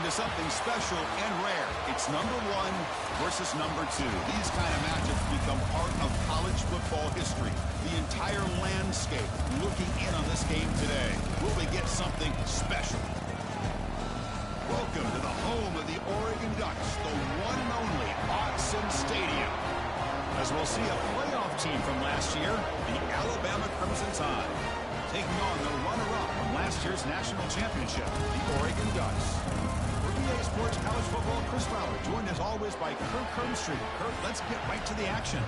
into something special and rare. It's number 1 versus number 2. These kind of matchups become part of college football history. The entire landscape looking in on this game today. Will we get something special? Welcome to the home of the Oregon Ducks, the one and only Autzen Stadium. As we'll see a playoff team from last year, the Alabama Crimson Tide, taking on the runner-up from last year's national championship, the Oregon Ducks. For EA Sports College Football, Chris Fowler, joined as always by Kirk Hermstreet. Kirk, let's get right to the action.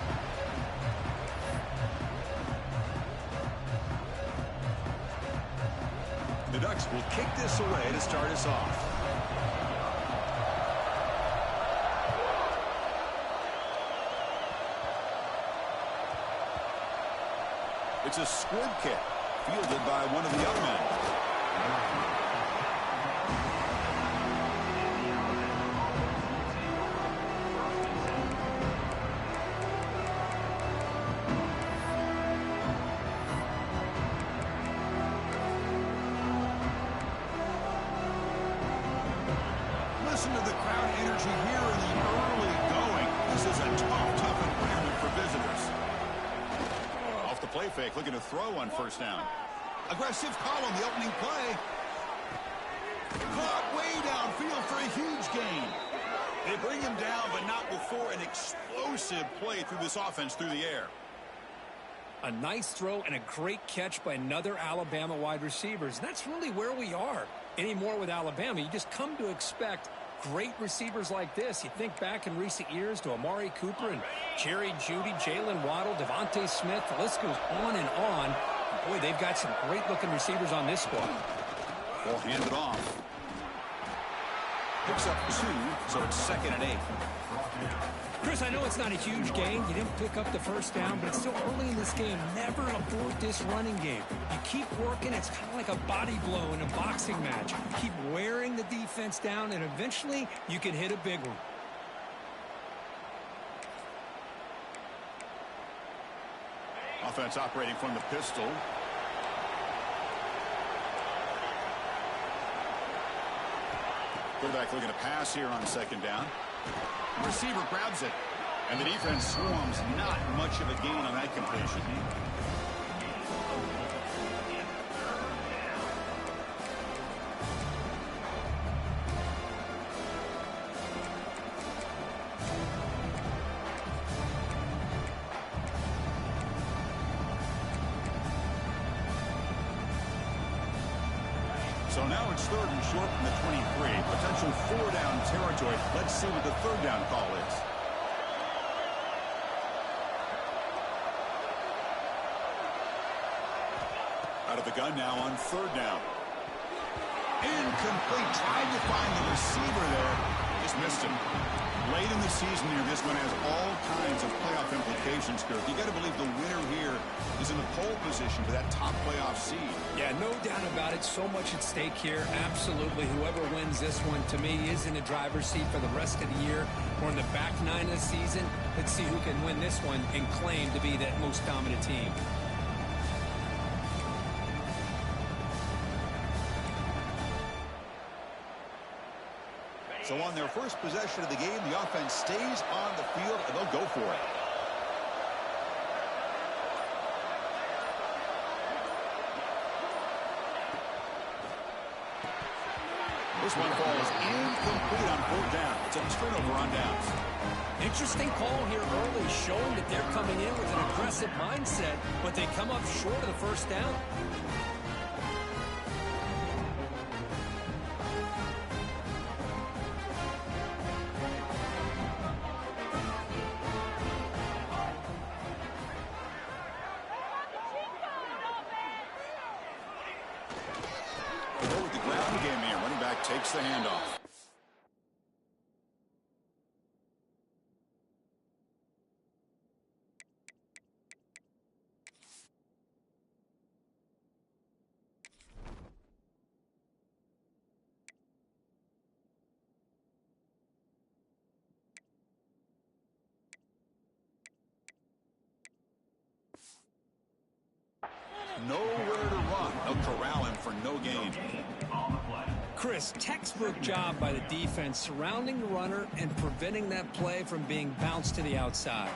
The Ducks will kick this away to start us off. It's a squib kick, fielded by one of the young men. Listen to the crowd energy here in the early going. This is a tough environment for visitors. Off the play fake, looking to throw on first down. Aggressive call on the opening play. Caught way downfield for a huge gain. They bring him down, but not before an explosive play through this offense through the air. A nice throw and a great catch by another Alabama wide receivers. That's really where we are. Anymore with Alabama, you just come to expect great receivers like this. You think back in recent years to Amari Cooper and Jerry Jeudy, Jalen Waddle, Devontae Smith. The list goes on and on. Boy, they've got some great-looking receivers on this squad. Ball handed off. Picks up 2, so it's 2nd and 8. Chris, I know it's not a huge gain. You didn't pick up the first down, but it's still early in this game. Never abort this running game. You keep working. It's kind of like a body blow in a boxing match. Keep wearing the defense down, and eventually you can hit a big one. Offense operating from the pistol. Quarterback looking to pass here on 2nd down. Receiver grabs it, and the defense swarms. Not much of a gain on that completion. So now it's 3rd and short from the 23. Potential 4-down territory. Let's see what the 3rd down call is. Out of the gun now on 3rd down. Incomplete. Tried to find the receiver there. Just missed him. Late in the season here, this one has all kinds of playoff implications, Kirk. You got to believe the winner here is in the pole position for that top playoff seed. Yeah, no doubt about it. So much at stake here. Absolutely. Whoever wins this one, to me, is in the driver's seat for the rest of the year. Or in the back 9 of the season. Let's see who can win this one and claim to be that most dominant team. So on their first possession of the game, the offense stays on the field, and they'll go for it. This one falls incomplete on 4th down. It's a turnover on downs. Interesting call here early, showing that they're coming in with an aggressive mindset, but they come up short of the first down. With the ground game here, running back takes the handoff. Nowhere to run. They'll corral him for no gain. On the play. Chris, textbook job by the defense surrounding the runner and preventing that play from being bounced to the outside.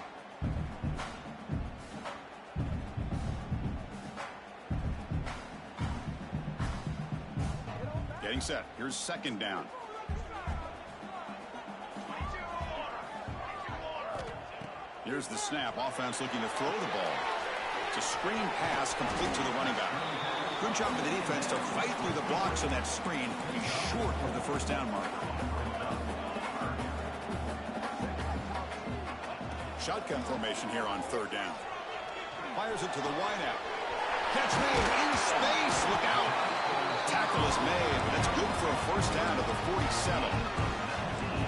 Getting set. Here's second down. Here's the snap. Offense looking to throw the ball. It's a screen pass complete to the running back. Good job for the defense to fight through the blocks on that screen. He's short of the first down marker. Shotgun formation here on third down. Fires it to the wideout. Catch made in space. Look out. Tackle is made, but it's good for a first down at the 47.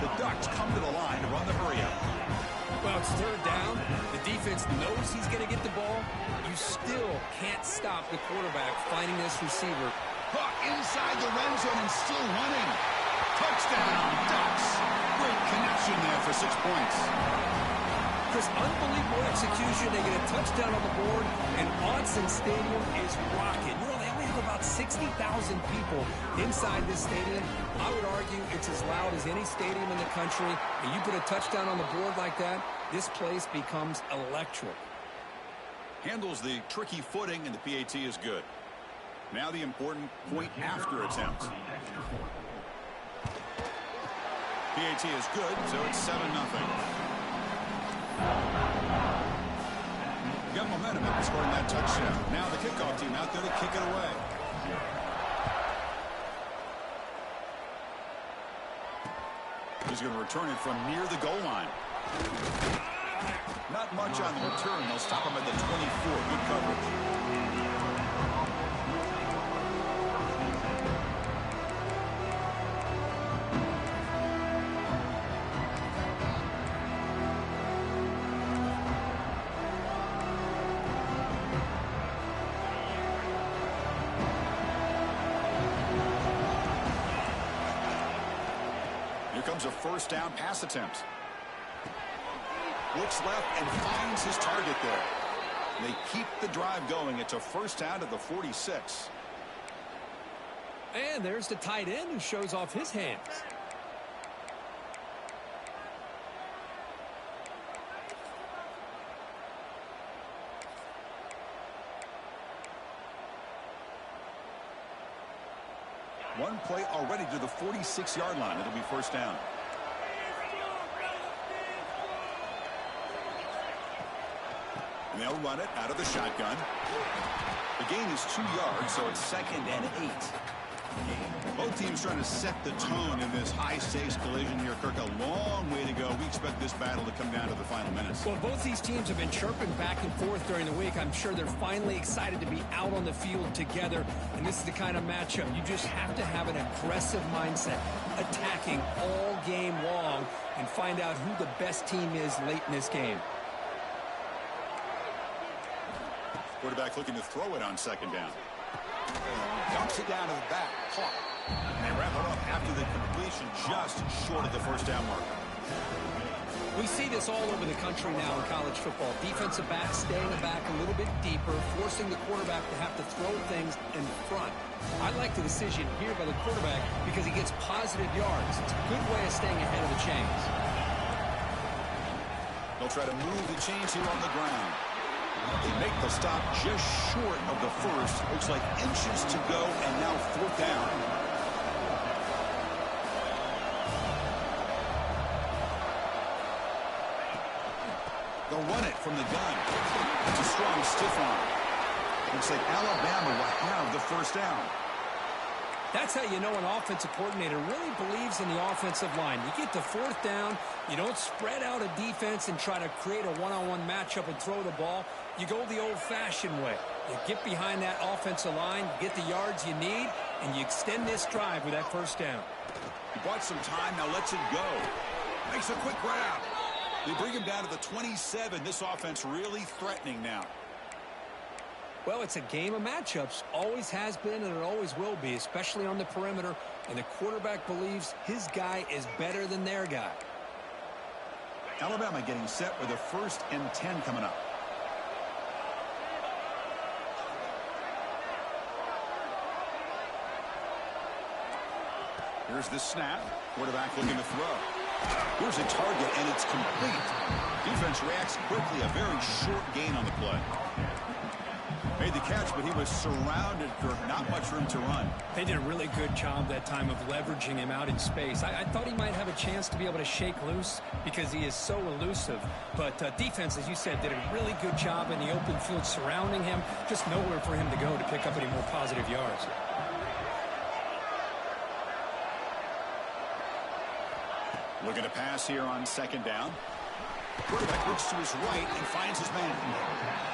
The Ducks come to the line to run the hurry-up. Well, it's third down. The defense knows he's going to get the ball. You still can't stop the quarterback finding this receiver. Caught inside the red zone and still running. Touchdown, Ducks. Great connection there for 6 points. Chris, unbelievable execution. They get a touchdown on the board, and Autzen Stadium is rocking. You know, they only have about 60,000 people inside this stadium. I would argue it's as loud as any stadium in the country, and you put a touchdown on the board like that, this place becomes electric. Handles the tricky footing, and the PAT is good. Now the important point after attempt. PAT is good, so it's 7-0. Got momentum after scoring that touchdown. Now the kickoff team out there to kick it away. He's going to return it from near the goal line. Not much on the return. They'll stop him at the 24. Good coverage. Comes a first down pass attempt. Looks left and finds his target there. They keep the drive going. It's a first down at the 46. And there's the tight end who shows off his hands. One play already to the 46-yard line. It'll be first down. And they'll run it out of the shotgun. The gain is 2 yards, so it's 2nd and 8. Both teams trying to set the tone in this high-stakes collision here. Kirk, a long way to go. We expect this battle to come down to the final minutes. Well, both these teams have been chirping back and forth during the week. I'm sure they're finally excited to be out on the field together, and this is the kind of matchup. You just have to have an aggressive mindset, attacking all game long, and find out who the best team is late in this game. Quarterback looking to throw it on second down. Dumps it down to the back. Caught. And they wrap it up after the completion just short of the first down marker. We see this all over the country now in college football. Defensive backs staying back a little bit deeper, forcing the quarterback to have to throw things in front. I like the decision here by the quarterback because he gets positive yards. It's a good way of staying ahead of the chains. They'll try to move the chains here on the ground. They make the stop just short of the first. Looks like inches to go, and now fourth down. They'll run it from the gun. It's a strong stiff arm. Looks like Alabama will have the first down. That's how you know an offensive coordinator really believes in the offensive line. You get to fourth down, you don't spread out a defense and try to create a one-on-one matchup and throw the ball. You go the old-fashioned way. You get behind that offensive line, you get the yards you need, and you extend this drive with that first down. He bought some time, now lets it go. Makes a quick grab. They bring him down to the 27. This offense really threatening now. Well, it's a game of matchups. Always has been and it always will be, especially on the perimeter. And the quarterback believes his guy is better than their guy. Alabama getting set with a 1st and 10 coming up. Here's the snap. Quarterback looking to throw. Here's a target, and it's complete. Defense reacts quickly. A very short gain on the play. Made the catch, but he was surrounded for not much room to run. They did a really good job that time of leveraging him out in space. I thought he might have a chance to be able to shake loose because he is so elusive. But defense, as you said, did a really good job in the open field surrounding him. Just nowhere for him to go to pick up any more positive yards. Looking to pass here on second down. Quarterback looks to his right and finds his man.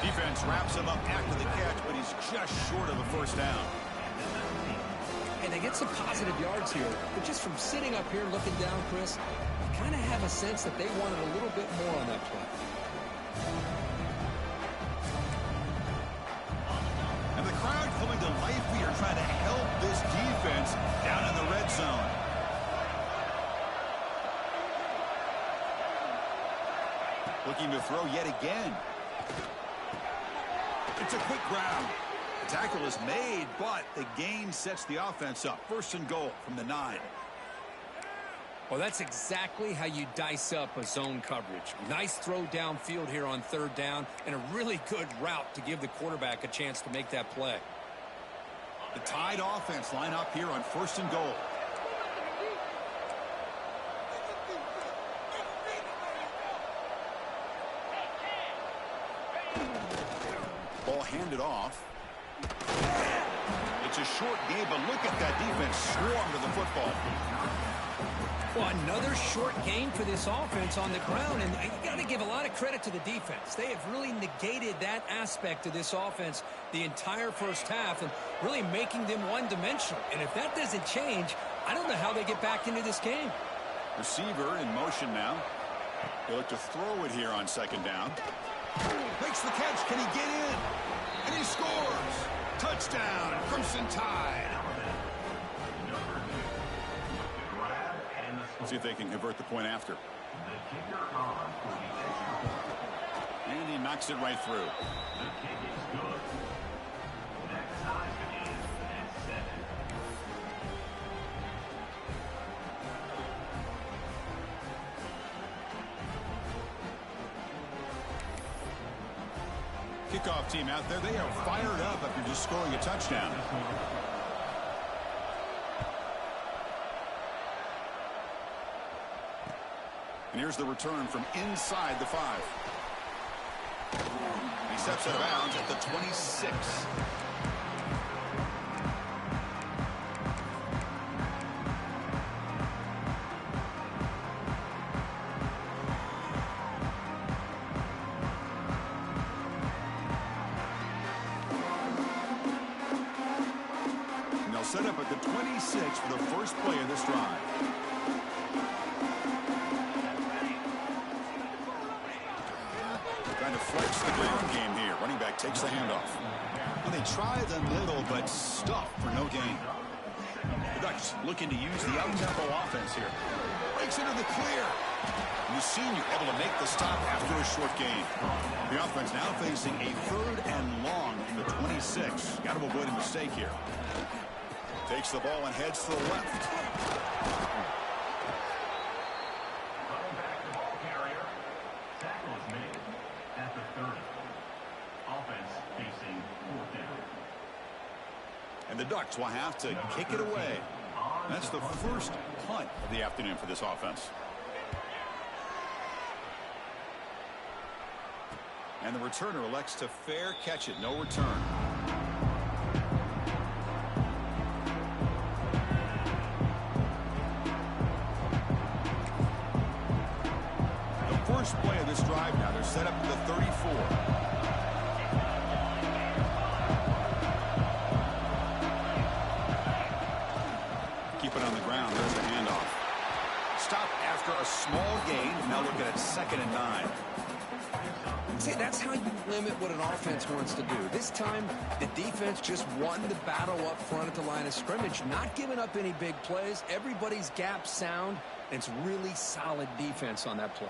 Defense wraps him up after the catch, but he's just short of a first down. And they get some positive yards here. But just from sitting up here looking down, Chris, you kind of have a sense that they wanted a little bit more on that play. And the crowd coming to life here, trying to help this defense down in the red zone. Looking to throw yet again. It's a quick grab. The tackle is made, but the gain sets the offense up. First and goal from the 9. Well, that's exactly how you dice up a zone coverage. Nice throw downfield here on third down, and a really good route to give the quarterback a chance to make that play. The tied offense line up here on first and goal. Ball handed off. It's a short game, but look at that defense swarm to the football. Well, another short gain for this offense on the ground, and you got to give a lot of credit to the defense. They have really negated that aspect of this offense the entire first half and really making them one-dimensional. And if that doesn't change, I don't know how they get back into this game. Receiver in motion now. They look to throw it here on second down. Makes the catch. Can he get in? And he scores. Touchdown, Crimson Tide. See if they can convert the point after. And he knocks it right through. Kickoff team out there, they are fired up after just scoring a touchdown. And here's the return from inside the 5. He steps out of bounds at the 26. Set up at the 26 for the first play of this drive. Trying to flex the ground game here. Running back takes the handoff. And they try the middle, but stuffed for no gain. The Ducks looking to use the up-tempo offense here. Breaks into the clear. And the senior able to make the stop after a short gain. The offense now facing a third and long from the 26. Got to avoid a mistake here. Takes the ball and heads to the left. Running back the ball carrier. Tackle is made at the 30. Offense facing fourth down. And the Ducks will have to kick it away. That's the first punt of the afternoon for this offense. And the returner elects to fair catch it. No return. First play of this drive now. They're set up at the 34. Keep it on the ground. There's the handoff. Stop after a small gain. Now looking at second and 9. See, that's how you limit what an offense wants to do. This time, the defense just won the battle up front at the line of scrimmage, not giving up any big plays. Everybody's gap sound. It's really solid defense on that play.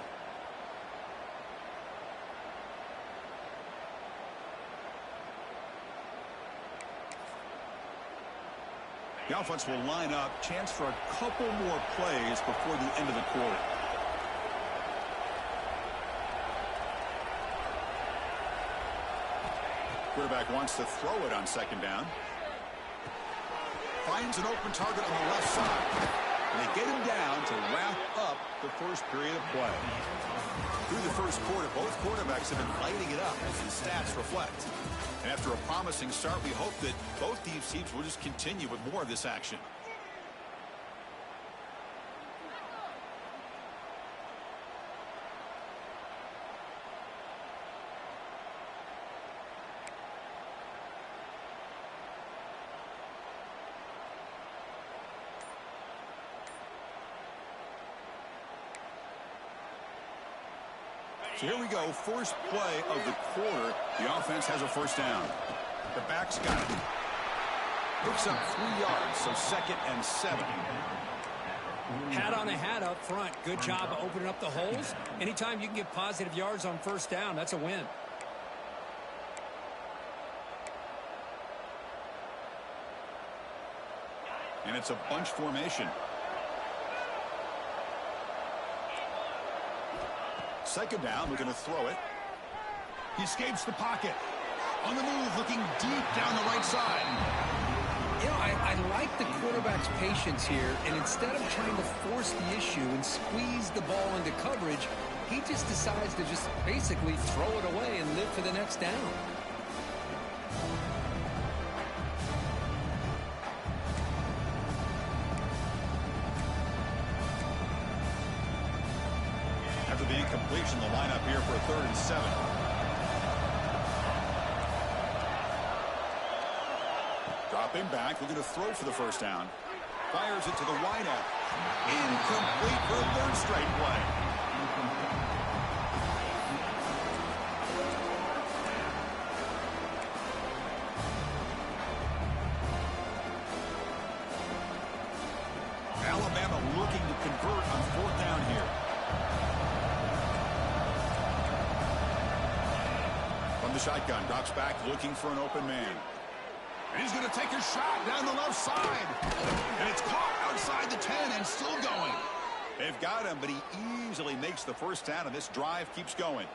The offense will line up. Chance for a couple more plays before the end of the quarter. Quarterback wants to throw it on second down. Finds an open target on the left side. And they get him down to wrap up the first period of play. Through the first quarter, both quarterbacks have been lighting it up as the stats reflect. And after a promising start, we hope that both these teams will just continue with more of this action. So here we go, first play of the quarter. The offense has a first down. The back's got it. Picks up 3 yards, so 2nd and 7. Hat on a hat up front. Good job of opening up the holes. Anytime you can get positive yards on first down, that's a win. And it's a bunch formation. Second down, we're going to throw it. He escapes the pocket. On the move, looking deep down the right side. You know, I like the quarterback's patience here, and instead of trying to force the issue and squeeze the ball into coverage, he just decides to just basically throw it away and live for the next down. After the incompletion, the lineup here for a 3rd and 7. Dropping back, looking to throw for the first down. Fires it to the wideout. Incomplete for a 3rd straight play. Alabama looking to convert on 4th down here. From the shotgun, drops back, looking for an open man. And he's going to take a shot down the left side. And it's caught outside the 10 and still going. They've got him, but he easily makes the first down, and this drive keeps going.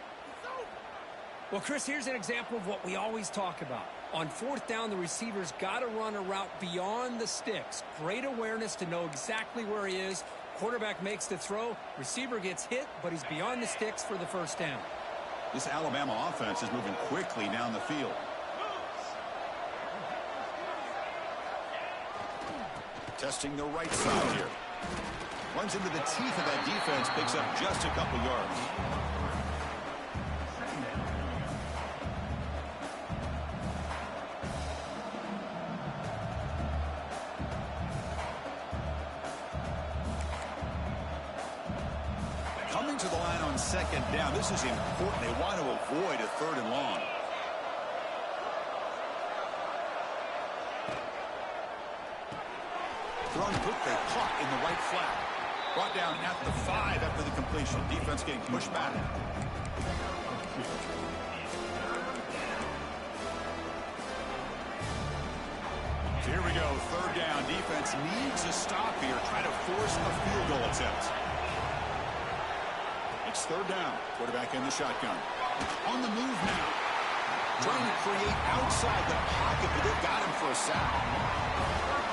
Well, Chris, here's an example of what we always talk about. On 4th down, the receiver's got to run a route beyond the sticks. Great awareness to know exactly where he is. Quarterback makes the throw. Receiver gets hit, but he's beyond the sticks for the first down. This Alabama offense is moving quickly down the field. Testing the right side here. Runs into the teeth of that defense, picks up just a couple yards. Coming to the line on 2nd down. This is important. They want to avoid a 3rd and long. Thrown quickly, caught in the right flat. Brought down at the 5 after the completion. Defense getting pushed back. So here we go, 3rd down. Defense needs a stop here. Try to force a field goal attempt. It's 3rd down. Quarterback in the shotgun. On the move now. Trying to create outside the pocket, but they've got him for a sack.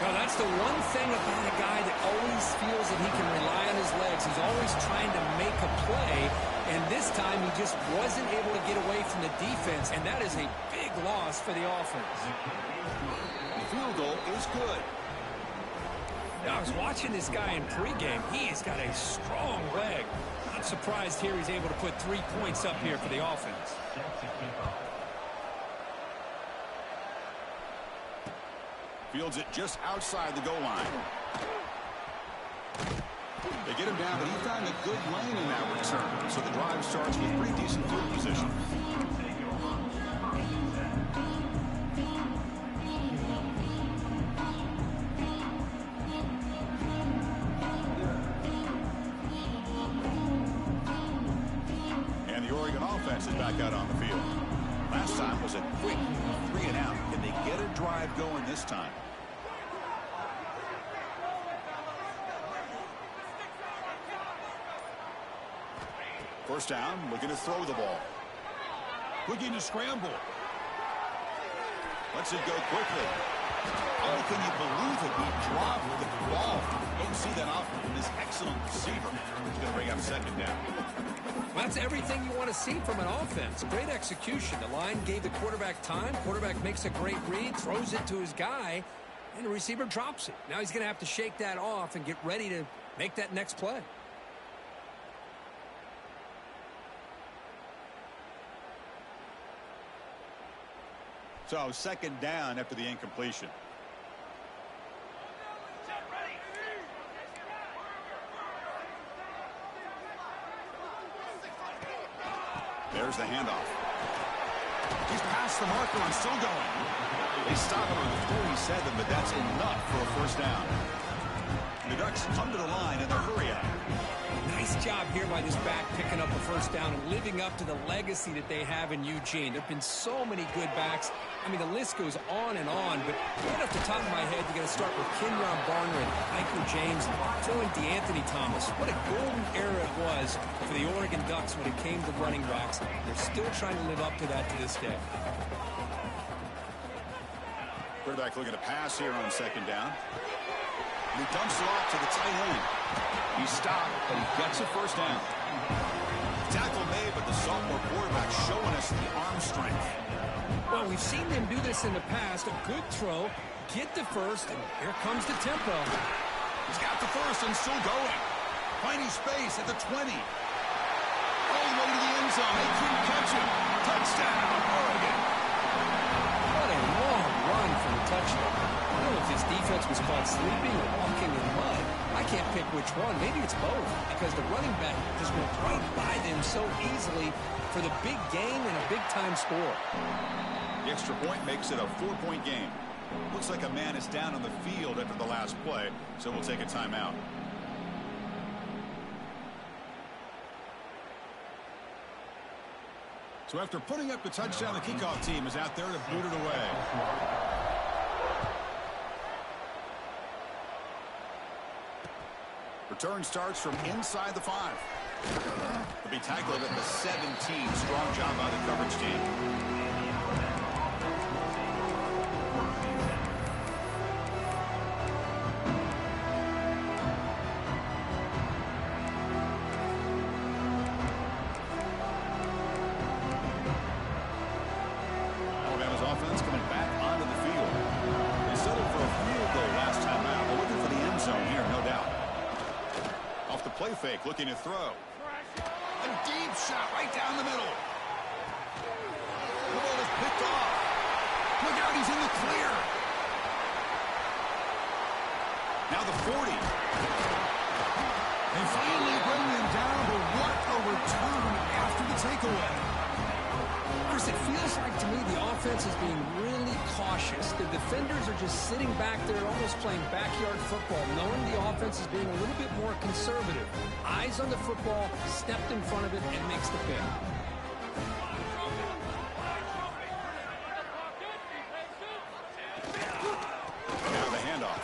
Well, that's the one thing about a guy that always feels that he can rely on his legs. He's always trying to make a play, and this time he just wasn't able to get away from the defense, and that is a big loss for the offense. The field goal is good. Now, I was watching this guy in pregame. He has got a strong leg. Not surprised here he's able to put 3 points up here for the offense. Fields it just outside the goal line. They get him down, but he found a good lane in that return. So the drive starts with pretty decent field position. And the Oregon offense is back out on the field. Last time was a quick 3 and out. Can they get a drive going this time? First down, looking to throw the ball. Looking to scramble. Lets it go quickly. Oh, can you believe it? He dropped the ball. Don't see that often from this excellent receiver. He's going to bring up second down. That's everything you want to see from an offense. Great execution. The line gave the quarterback time. Quarterback makes a great read, throws it to his guy, and the receiver drops it. Now he's going to have to shake that off and get ready to make that next play. So second down after the incompletion. There's the handoff. He's past the marker and still going. They stop him on the 47, but that's enough for a first down. The Ducks come to the line in their hurry up. Nice job here by this back picking up a first down and living up to the legacy that they have in Eugene. There have been so many good backs. I mean, the list goes on and on, but right off the top of my head, you got to start with Kenyon Barner and Michael James and throw in DeAnthony Thomas. What a golden era it was for the Oregon Ducks when it came to running backs. They're still trying to live up to that to this day. Quarterback looking to pass here on second down. He dumps it off to the tight end. He stopped, but he gets a first down. Tackle made, but the sophomore quarterback showing us the arm strength. Well, we've seen them do this in the past. A good throw, get the first, and here comes the tempo. He's got the first and still going. Finding space at the 20. All the way to the end zone. They couldn't catch him. Touchdown, Oregon. What a long run for the touchdown. I don't know if his defense was caught sleeping or walking in mud. I can't pick which one. Maybe it's both, because the running back just went right by them so easily for the big gain and a big-time score. The extra point makes it a 4-point game. Looks like a man is down on the field after the last play, so we'll take a timeout. So after putting up the touchdown, the kickoff team is out there to boot it away. Return starts from inside the 5. He'll be tackled at the 17. Strong job by the coverage team. Alabama's offense coming back onto the field. They settled for a field goal last time out. They're looking for the end zone here, no doubt. Off the play fake, looking to throw. A deep shot right down the middle. The ball is picked off. Look out, he's in the clear. Now the 40. They finally bring him down, but what a return after the takeaway. Chris, it feels like to me the offense is being really cautious. The defenders are just sitting back there almost playing backyard football, knowing the offense is being a little bit more conservative. Eyes on the football, stepped in front of it, and makes the pick. Now the handoff.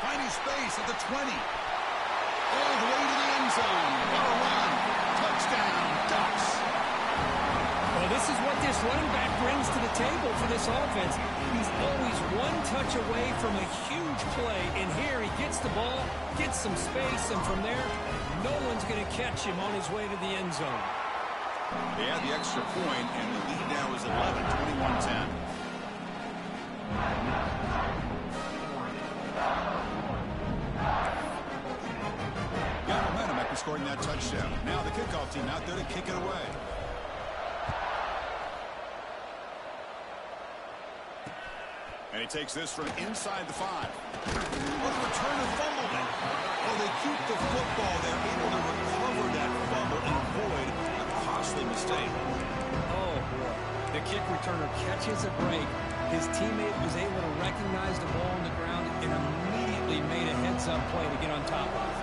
Finding space at the 20. All the way to the end zone. What a run. Touchdown, Ducks. Well, this is what this running back brings to the table for this offense. He's always one touch away from a huge play, and here he gets the ball, gets some space, and from there, no one's going to catch him on his way to the end zone. They add the extra point, and the lead now is 11, 21-10. Got momentum after scoring that touchdown. Now the kickoff team out there to kick it away. And he takes this from inside the 5. What a return and fumble. Oh, they keep the football. They're able to recover that fumble and avoid a costly mistake. Oh, boy. The kick returner catches a break. His teammate was able to recognize the ball on the ground and immediately made a heads-up play to get on top of it.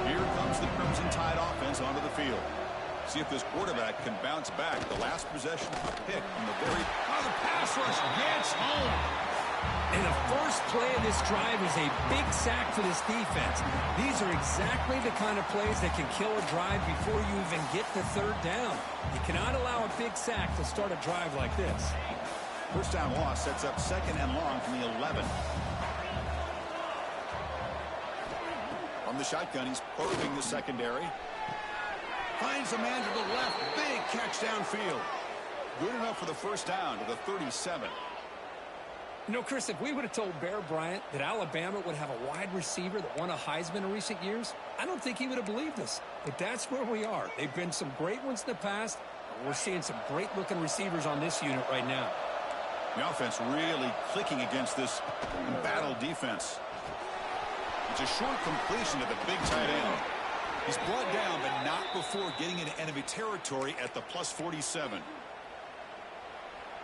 Here comes the Crimson Tide offense onto the field. See if this quarterback can bounce back. The last possession, a pick from the very... Oh, the pass rush gets home. And the first play of this drive is a big sack for this defense. These are exactly the kind of plays that can kill a drive before you even get to third down. You cannot allow a big sack to start a drive like this. First down loss sets up second and long from the 11. From the shotgun, he's probing the secondary. Finds a man to the left. Big catch downfield. Good enough for the first down to the 37. You know, Chris, if we would have told Bear Bryant that Alabama would have a wide receiver that won a Heisman in recent years, I don't think he would have believed us. But that's where we are. They've been some great ones in the past, and we're seeing some great-looking receivers on this unit right now. The offense really clicking against this embattled defense. It's a short completion to the big tight end. He's brought down, but not before getting into enemy territory at the plus 47.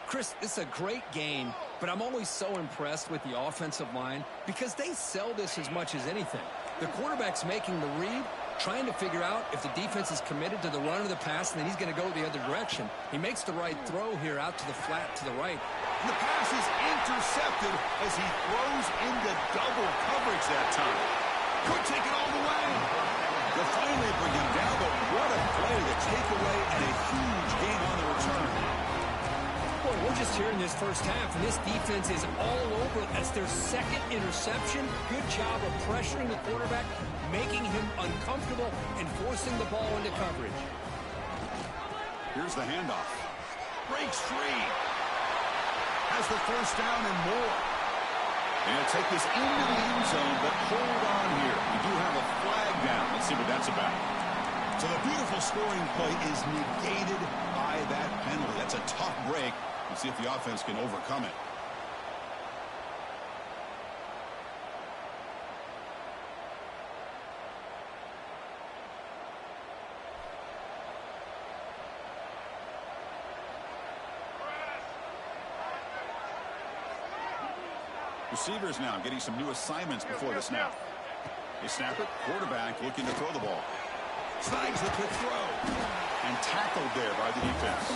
Chris, it's a great game, but I'm always so impressed with the offensive line because they sell this as much as anything. The quarterback's making the read, trying to figure out if the defense is committed to the run or the pass, and then he's going to go the other direction. He makes the right throw here out to the flat to the right. And the pass is intercepted as he throws into double coverage that time. Could take it all the way. They'll finally bring him down, but what a play, the takeaway, and a huge gain on the return. Boy, we're just here in this first half, and this defense is all over. That's their second interception. Good job of pressuring the quarterback, making him uncomfortable, and forcing the ball into coverage. Here's the handoff. Breaks free. Has the first down and more. And he'll take this into the end zone, but hold on here. We do have a flag down. Let's see what that's about. So the beautiful scoring play is negated by that penalty. That's a tough break. Let's see if the offense can overcome it. Receivers now getting some new assignments before the snap. They snap it. Quarterback looking to throw the ball. Snags the quick throw. And tackled there by the defense.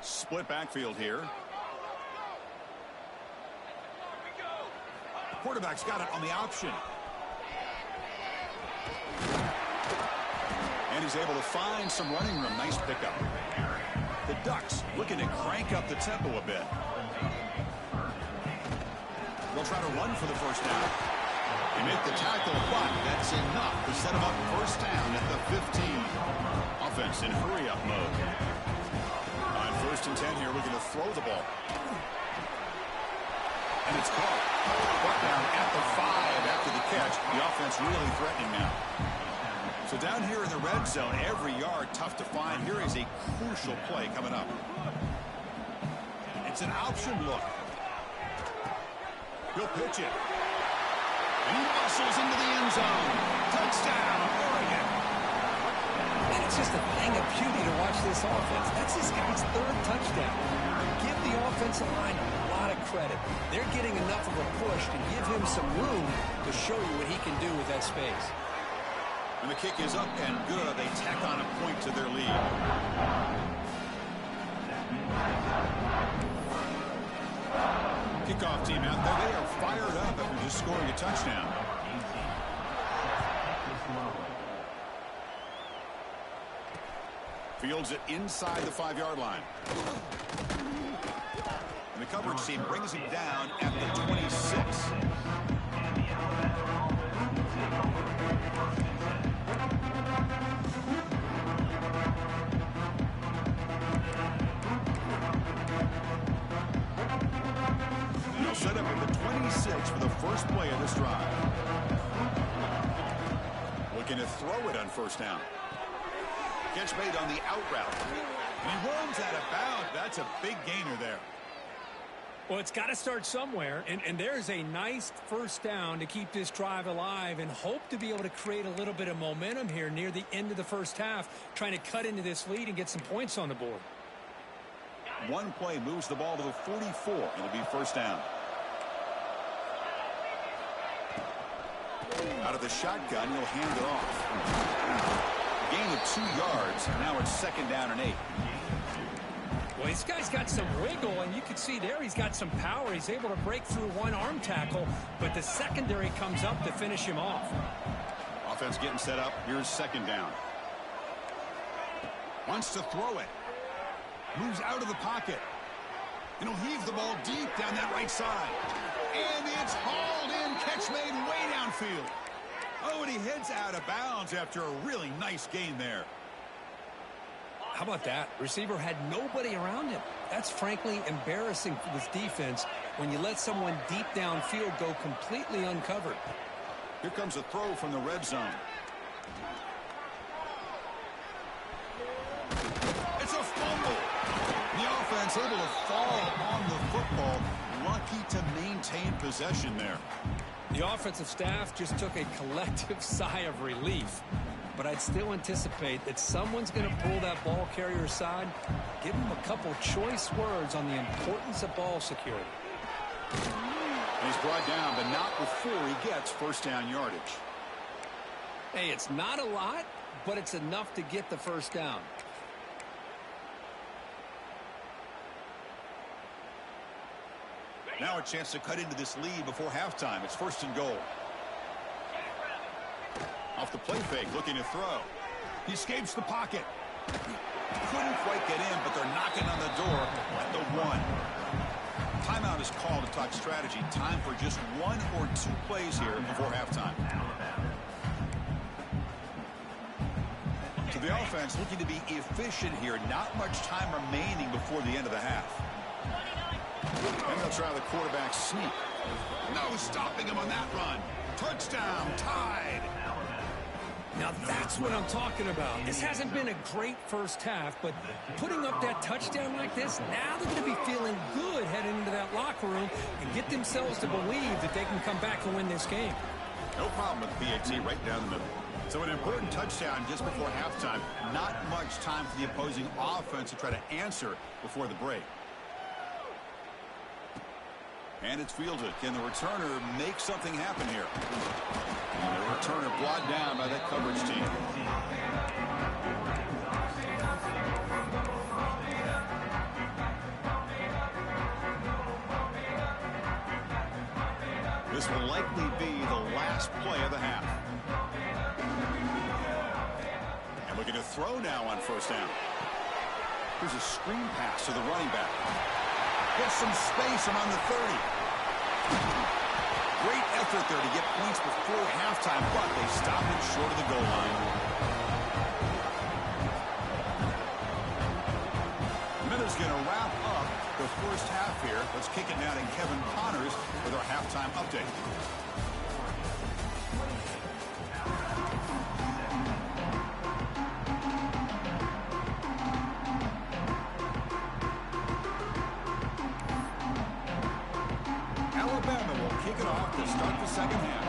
Split backfield here. Quarterback's got it on the option. And he's able to find some running room. Nice pickup. The Ducks looking to crank up the tempo a bit. They'll try to run for the first down. They make the tackle, but that's enough to set them up first down at the 15. Offense in hurry-up mode. First and 10 here, looking to throw the ball. And it's caught. Brought down at the 5 after the catch. The offense really threatening now. So down here in the red zone, every yard tough to find. Here is a crucial play coming up. It's an option look. He'll pitch it. And he muscles into the end zone. Touchdown, Oregon. And it's just a thing of beauty to watch this offense. That's this guy's third touchdown. Give the offensive line a lot of credit. They're getting enough of a push to give him some room to show you what he can do with that space. And the kick is up and good. They tack on a point to their lead. Kickoff team out there. They are fired up after just scoring a touchdown. Fields it inside the 5-yard line. And the coverage team brings him down at the 26. And they'll set up at the 26 for the first play of this drive. Looking to throw it on first down. Catch made on the out route. And he runs out of bounds. That's a big gainer there. Well, it's got to start somewhere, and there's a nice first down to keep this drive alive and hope to be able to create a little bit of momentum here near the end of the first half, trying to cut into this lead and get some points on the board. One play moves the ball to the 44. It'll be first down. Out of the shotgun, he'll hand it off. Gain of 2 yards. Now it's second down and 8. Well, this guy's got some wiggle, and you can see there he's got some power. He's able to break through one arm tackle, but the secondary comes up to finish him off. Offense getting set up. Here's second down. Wants to throw it. Moves out of the pocket. And he'll heave the ball deep down that right side. And it's hauled in. Catch made way downfield. Oh, and he heads out of bounds after a really nice gain there. How about that? Receiver had nobody around him. That's frankly embarrassing for this defense when you let someone deep downfield go completely uncovered. Here comes a throw from the red zone. It's a fumble. The offense able to fall on the football. Lucky to maintain possession there. The offensive staff just took a collective sigh of relief. But I'd still anticipate that someone's going to pull that ball carrier aside, give him a couple choice words on the importance of ball security. And he's brought down, but not before he gets first down yardage. Hey, it's not a lot, but it's enough to get the first down. Now a chance to cut into this lead before halftime. It's first and goal. Off the play fake, looking to throw. He escapes the pocket. Couldn't quite get in, but they're knocking on the door at the 1. Timeout is called to talk strategy. Time for just 1 or 2 plays here before halftime. So the offense looking to be efficient here. Not much time remaining before the end of the half. And they'll try the quarterback sneak. No stopping him on that run. Touchdown, tied. Now that's what I'm talking about. This hasn't been a great first half, but putting up that touchdown like this, now they're going to be feeling good heading into that locker room and get themselves to believe that they can come back and win this game. No problem with the PAT right down the middle. So an important touchdown just before halftime. Not much time for the opposing offense to try to answer before the break. And it's fielded. Can the returner make something happen here? And the returner brought down by that coverage team. This will likely be the last play of the half. And looking to throw now on first down. Here's a screen pass to the running back. Gets some space around the 30. Great effort there to get points before halftime, but they stop it short of the goal line. Miller's going to wrap up the first half here. Let's kick it now to Kevin Connors with our halftime update. Alabama will kick it off to start the second half.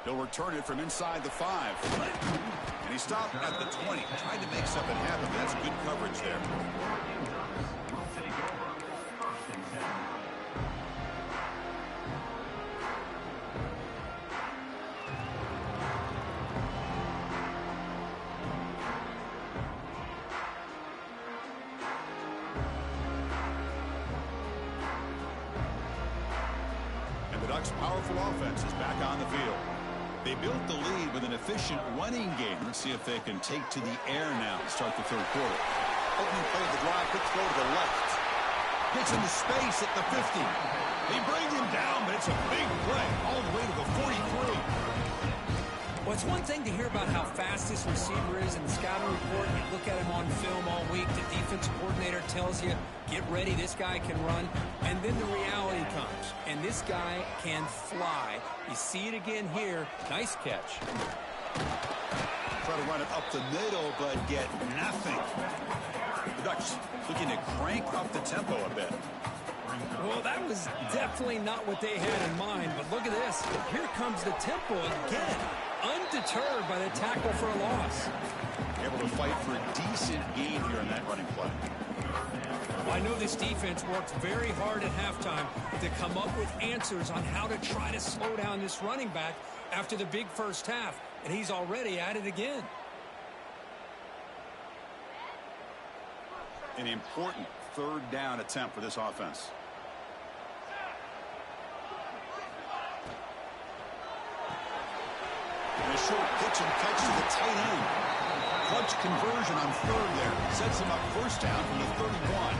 He'll return it from inside the 5. And he stopped at the 20. Tried to make something happen, but that's good coverage there. And the Ducks' powerful offense is back on the field. They built the lead with an efficient running game. Let's see if they can take to the air now to start the third quarter. Opening play of the drive, quick throw to the left. Gets into space at the 50. They bring him down, but it's a big play all the way to the 43. Well, Well, it's one thing to hear about how fast this receiver is in the scouting report. You look at him on film all week. The defensive coordinator tells you, get ready, this guy can run. And then the reality comes, and this guy can fly. You see it again here. Nice catch. Try to run it up the middle, but get nothing. The Ducks looking to crank up the tempo a bit. Well, that was definitely not what they had in mind, but look at this. Here comes the tempo again, undeterred by the tackle for a loss. Able to fight for a decent gain here in that running play. Well, I know this defense worked very hard at halftime to come up with answers on how to try to slow down this running back after the big first half, and he's already at it again. An important third down attempt for this offense. And a short pitch and catch to the tight end. Clutch conversion on third there. Sets him up first down from the 31.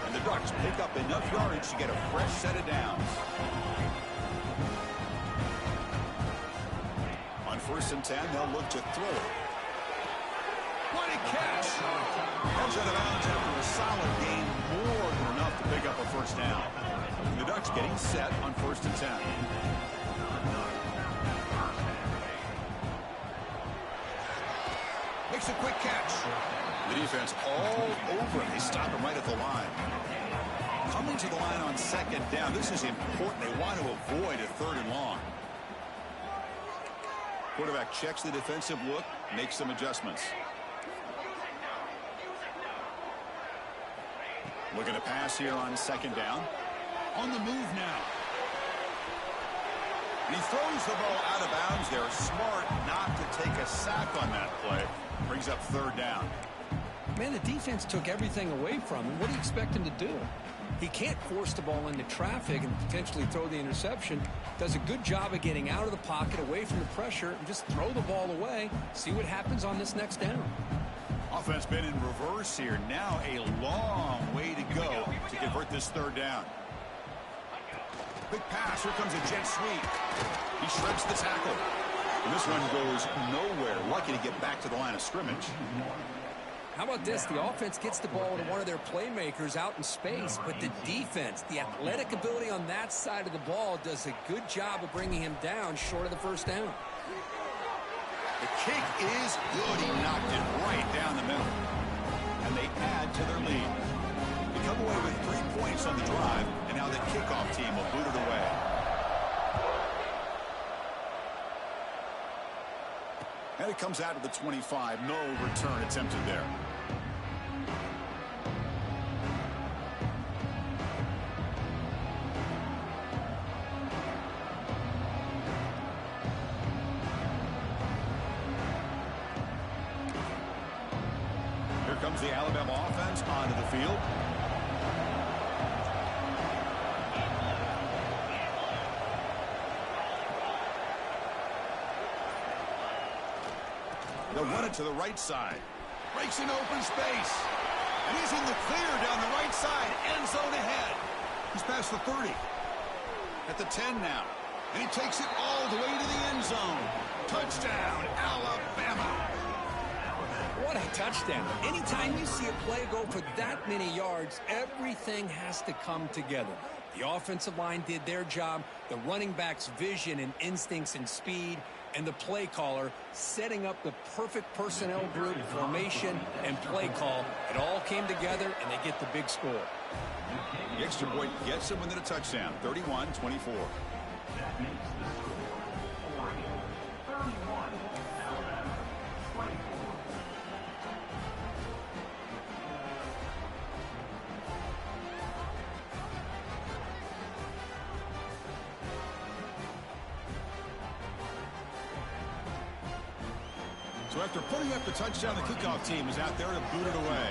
And the Ducks pick up enough yardage to get a fresh set of downs. On 1st and 10, they'll look to throw it. What a catch! Comes out of bounds after a solid gain, more than enough to pick up a first down. And the Ducks getting set on 1st and 10. Makes a quick catch. The defense all over him. They stop him right at the line. Coming to the line on 2nd down. This is important. They want to avoid a 3rd and long. Quarterback checks the defensive look, makes some adjustments. Looking to pass here on 2nd down. On the move now. And he throws the ball out of bounds there. Smart not to take a sack on that play. Brings up 3rd down. Man, the defense took everything away from him. What do you expect him to do? He can't force the ball into traffic and potentially throw the interception. Does a good job of getting out of the pocket, away from the pressure, and just throw the ball away. See what happens on this next down. Offense been in reverse here. Now a long way to go to convert this 3rd down. Big pass. Here comes a jet sweep. He shreds the tackle. And this one goes nowhere. Lucky to get back to the line of scrimmage. How about this? The offense gets the ball to one of their playmakers out in space, but the defense, the athletic ability on that side of the ball does a good job of bringing him down short of the first down. The kick is good. He knocked it right down the middle. And they add to their lead. They come away with 3 points on the drive, and now the kickoff team will boot it away. And it comes out of the 25. No return attempted there. Here comes the Alabama offense onto the field. They'll run it to the right side. Breaks in open space. And he's in the clear down the right side. End zone ahead. He's past the 30. At the 10 now. And he takes it all the way to the end zone. Touchdown, Alabama. What a touchdown. Anytime you see a play go for that many yards, everything has to come together. The offensive line did their job. The running back's vision and instincts and speed. And the play caller setting up the perfect personnel group, formation, and play call. It all came together, and they get the big score. The extra point gets him within a touchdown, 31-24. That makes the score Oregon 31, Alabama 24. So after putting up the touchdown, the kickoff team is out there to boot it away.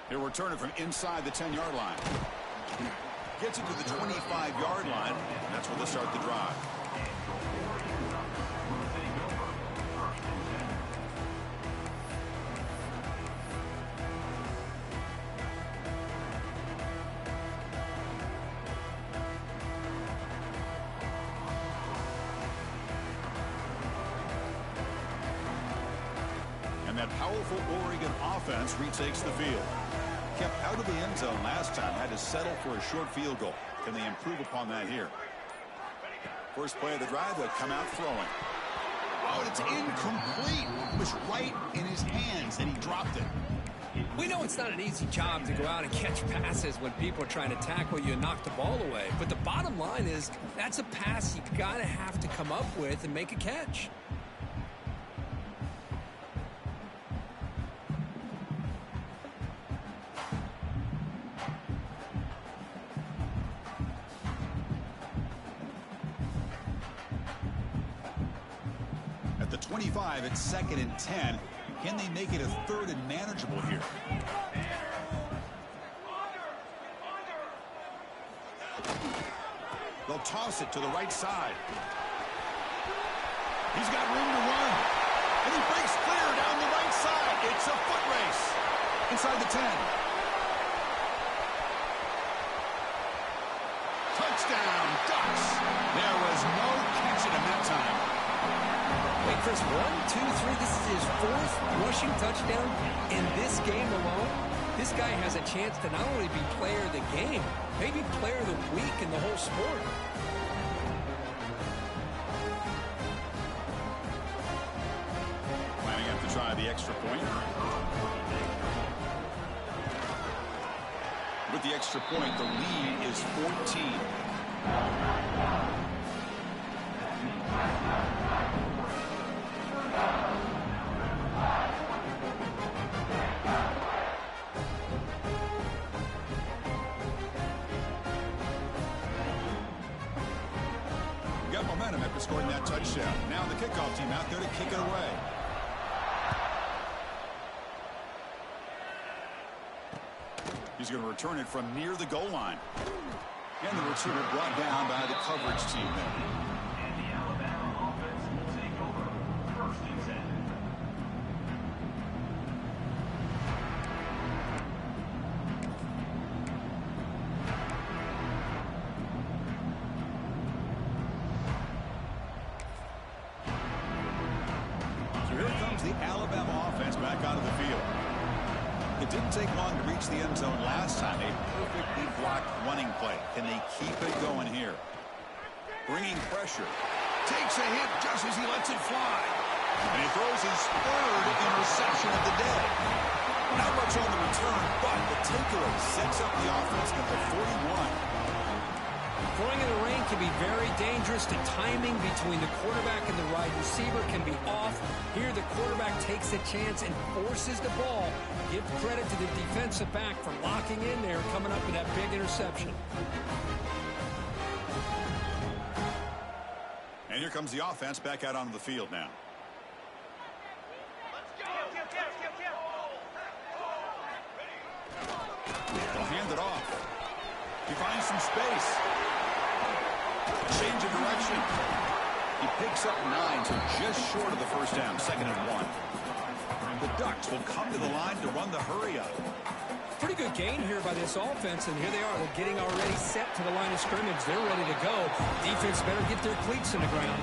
He'll return it from inside the 10-yard line. Gets it to the 25-yard line. That's where they'll start the drive. And that powerful Oregon offense retakes the field. Kept out of the end zone last time, had to settle for a short field goal. Can they improve upon that here? First play of the drive, they'll come out throwing. Oh, it's incomplete. It was right in his hands, and he dropped it. We know it's not an easy job to go out and catch passes when people are trying to tackle you and knock the ball away. But the bottom line is that's a pass you got to have to come up with and make a catch. At the 25, it's 2nd and 10. Can they make it a 3rd and manageable here? They'll toss it to the right side. He's got room to run. And he breaks clear down the right side. It's a foot race. Inside the 10. Touchdown, Ducks. There was no catching him that time. Wait, Chris, 1, 2, 3. This is his 4th rushing touchdown in this game alone. This guy has a chance to not only be player of the game, maybe player of the week in the whole sport. Planning up to try the extra point. With the extra point, the lead is 14. Got momentum after scoring that touchdown. Now the kickoff team out there to kick it away. He's going to return it from near the goal line. And the returner brought down by the coverage team there. And the Alabama offense will take over 1st and 10. So here comes the Alabama offense back out of the field. It didn't take long to reach the end zone last time. A perfectly blocked running play. Can they keep it going here? Bringing pressure. Takes a hit just as he lets it fly. And he throws his 3rd interception of the day. Not much on the return, but the takeaway sets up the offense at the 41. Throwing in the rain can be very dangerous. The timing between the quarterback and the wide receiver can be off. Here the quarterback takes a chance and forces the ball. Give credit to the defensive back for locking in there, coming up with that big interception. And here comes the offense back out onto the field now. They'll hand it off. He finds some space. Change of direction. He picks up 9, so just short of the first down, 2nd and 1. The Ducks will come to the line to run the hurry up. Pretty good gain here by this offense, and here they are. They're getting already set to the line of scrimmage. They're ready to go. Defense better get their cleats in the ground.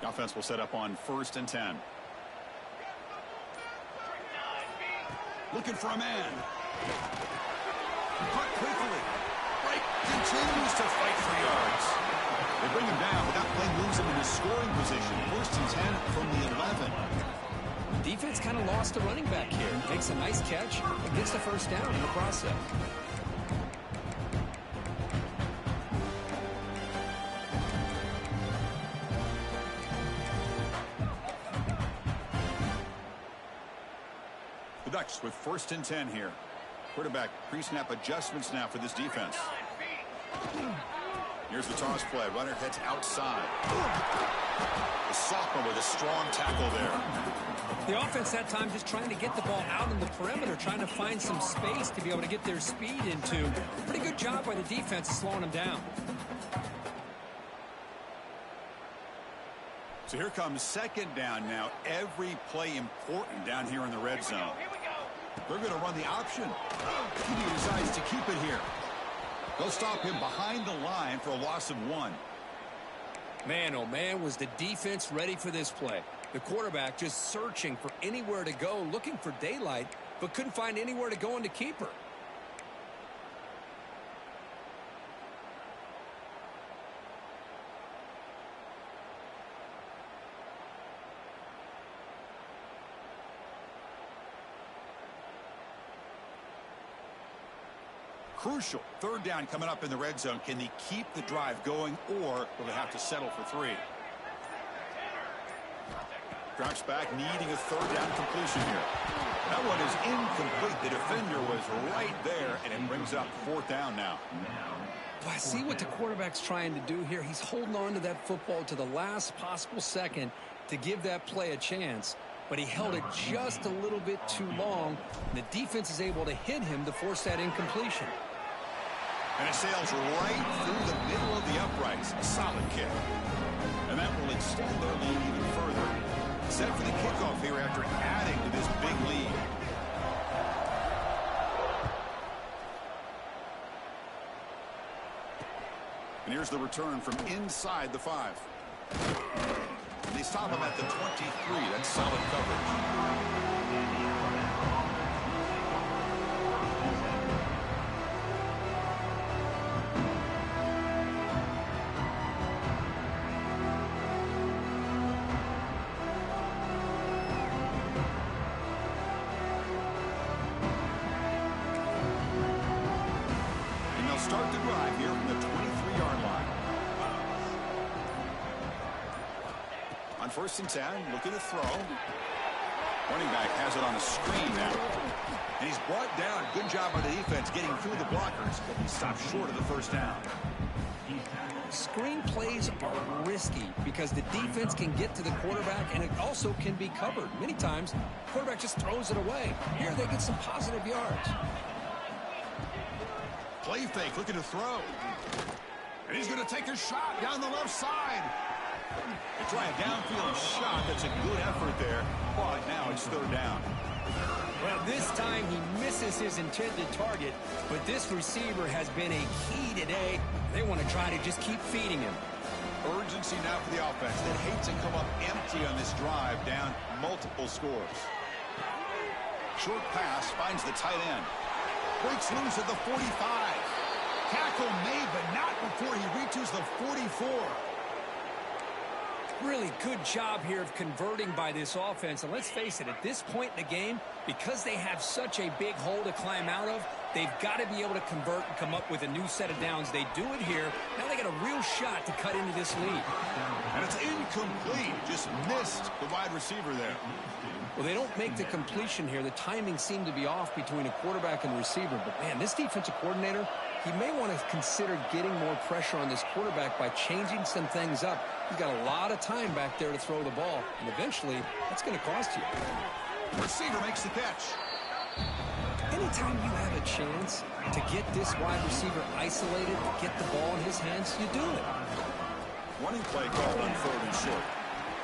The offense will set up on 1st and 10. Looking for a man. Caught quickly. Right, continues to fight for yards. They bring him down, but that play moves him into scoring position. 1st and 10 from the 11. Defense kind of lost a running back here. Makes a nice catch and gets the first down in the process. The Ducks with 1st and 10 here. Quarterback pre-snap adjustments now for this defense. Here's the toss play. Runner heads outside. The sophomore with a strong tackle there. The offense that time just trying to get the ball out on the perimeter, trying to find some space to be able to get their speed into. Pretty good job by the defense of slowing them down. So here comes second down now. Every play important down here in the red zone. They're going to run the option. He decides to keep it here. They'll stop him behind the line for a loss of 1. Man, oh man, was the defense ready for this play. The quarterback just searching for anywhere to go, looking for daylight, but couldn't find anywhere to go in the keeper. Crucial. Third down coming up in the red zone. Can they keep the drive going, or will they have to settle for 3? Drops back, needing a third down completion here. That one is incomplete. The defender was right there, and it brings up 4th down now. Well, I see what the quarterback's trying to do here. He's holding on to that football to the last possible second to give that play a chance. But he held it just a little bit too long, and the defense is able to hit him to force that incompletion. And it sails right through the middle of the uprights. A solid kick. And that will extend their lead even further. Set for the kickoff here after adding to this big lead. And here's the return from inside the 5. And they stop him at the 23. That's solid coverage. Start the drive here from the 23-yard line. On 1st and 10, looking to throw. Running back has it on a screen now. And he's brought down. Good job by the defense getting through the blockers, but he stopped short of the 1st down. Screen plays are risky because the defense can get to the quarterback, and it also can be covered. Many times, the quarterback just throws it away. Here they get some positive yards. Play fake, looking to throw. And he's going to take a shot down the left side. They try a downfield shot. That's a good effort there. But now it's 3rd down. Well, this time he misses his intended target, but this receiver has been a key today. They want to try to just keep feeding him. Urgency now for the offense that hates to come up empty on this drive, down multiple scores. Short pass finds the tight end. Breaks loose at the 45. Tackle made, but not before he reaches the 44. Really good job here of converting by this offense. And let's face it, at this point in the game, because they have such a big hole to climb out of, they've got to be able to convert and come up with a new set of downs. They do it here. Now they got a real shot to cut into this lead. And it's incomplete. Just missed the wide receiver there. Well, they don't make the completion here. The timing seemed to be off between a quarterback and the receiver. But, man, this defensive coordinator, he may want to consider getting more pressure on this quarterback by changing some things up. He's got a lot of time back there to throw the ball. And eventually, that's going to cost you. Receiver makes the catch. Anytime you have a chance to get this wide receiver isolated, to get the ball in his hands, you do it. Running play called on 3rd and short.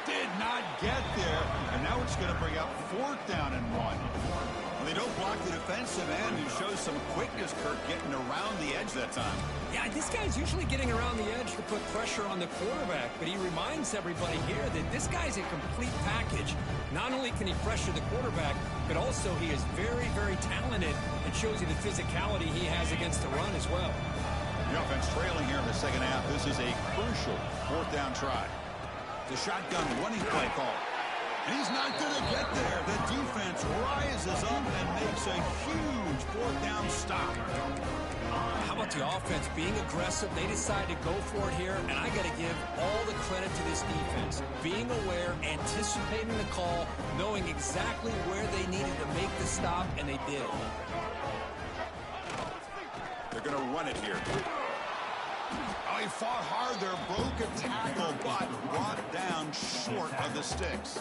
Did not get there, and now it's going to bring up 4th down and 1. Well, they don't block the defensive end, who shows some quickness, Kirk, getting around the edge that time. Yeah, this guy's usually getting around the edge to put pressure on the quarterback, but he reminds everybody here that this guy's a complete package. Not only can he pressure the quarterback, but also he is very, very talented and shows you the physicality he has against the run as well. The offense trailing here in the second half. This is a crucial 4th down try. The shotgun running play call. And he's not going to get there. The defense rises up and makes a huge 4th down stop. How about the offense being aggressive? They decide to go for it here, and I got to give all the credit to this defense. Being aware, anticipating the call, knowing exactly where they needed to make the stop, and they did. They're going to run it here. Oh, he fought hard there, broke a tackle, but brought down short of the sticks.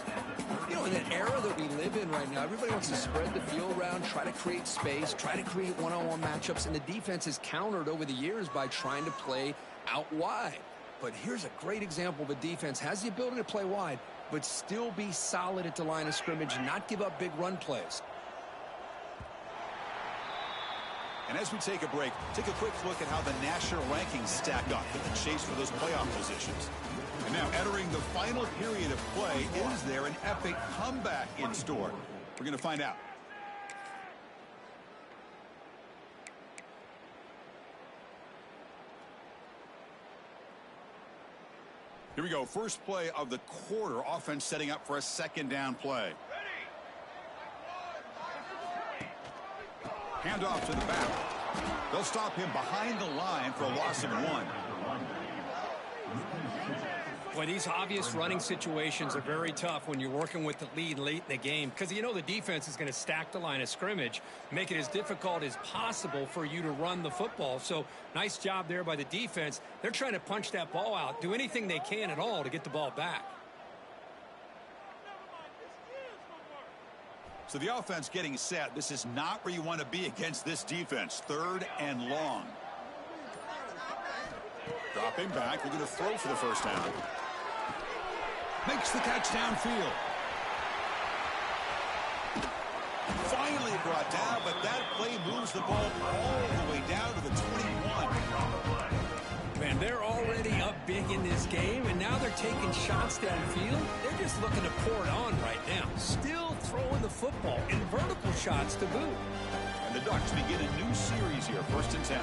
You know, in an era that we live in right now, everybody wants to spread the field around, try to create space, try to create one-on-one matchups, and the defense is countered over the years by trying to play out wide. But here's a great example. The defense has the ability to play wide, but still be solid at the line of scrimmage and not give up big run plays. And as we take a break, take a quick look at how the national rankings stack up in the chase for those playoff positions. And now entering the final period of play, is there an epic comeback in store? We're going to find out. Here we go. First play of the quarter. Offense setting up for a second down play. Handoff to the back. They'll stop him behind the line for a loss of 1. Boy, these obvious running situations are very tough when you're working with the lead late in the game, because you know the defense is going to stack the line of scrimmage, make it as difficult as possible for you to run the football. So nice job there by the defense. They're trying to punch that ball out, do anything they can at all to get the ball back. So the offense getting set. This is not where you want to be against this defense. 3rd and long. Dropping back. We're going to throw for the first down. Makes the catch downfield. Finally brought down, but that play moves the ball all the way down to the 21. Man, they're already up big in this game, and now they're taking shots downfield. They're just looking to pour it on right now. Still throwing the football in vertical shots to boot. And the Ducks begin a new series here, 1st and 10.